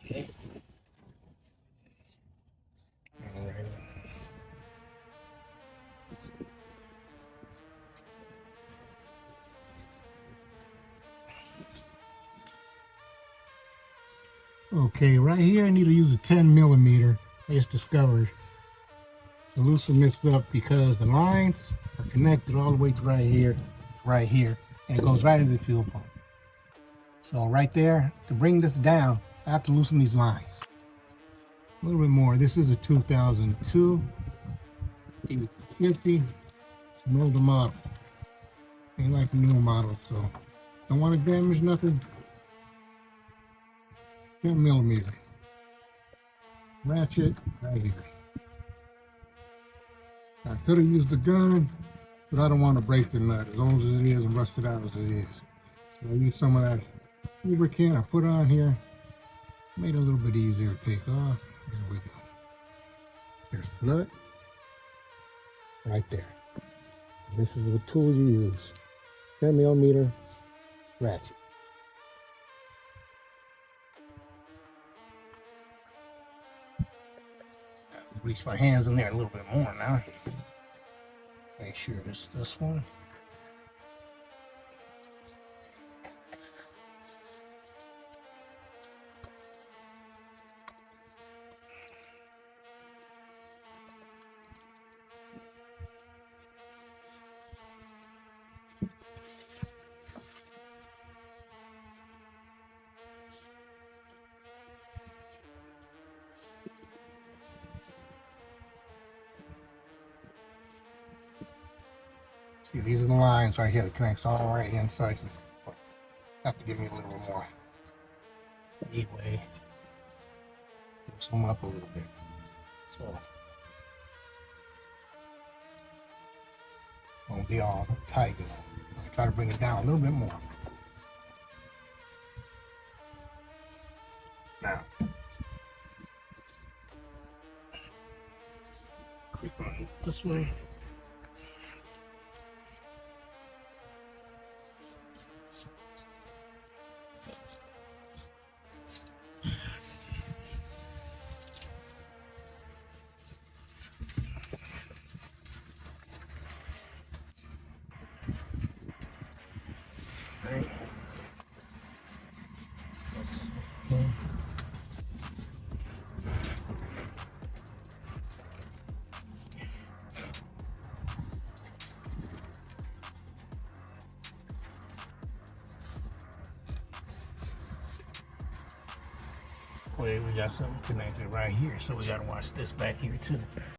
Okay. All right. Okay, right here I need to use a 10 millimeter. I just discovered to loosen this up because the lines are connected all the way to right here, and it goes right into the fuel pump. So right there, to bring this down, I have to loosen these lines. A little bit more. This is a 2002 50. It's an older model. Ain't like the newer model, so don't want to damage nothing. 10 millimeter. Ratchet right here. I could have used the gun, but I don't want to break the nut as old as it is and rusted out as it is. So I used some of that lubricant I put on here. Made it a little bit easier to take off. There we go. There's the nut. Right there. This is the tool you use. 10 millimeter ratchet. Reach my hands in there a little bit more now. Make sure it's this one. See, these are the lines right here that connects all right inside. Have to give me a little bit more leeway. Loosen them up a little bit. So won't be all tight. I try to bring it down a little bit more. Now, creep on this way. Right. Okay. Wait, we got something connected right here, so we gotta watch this back here too.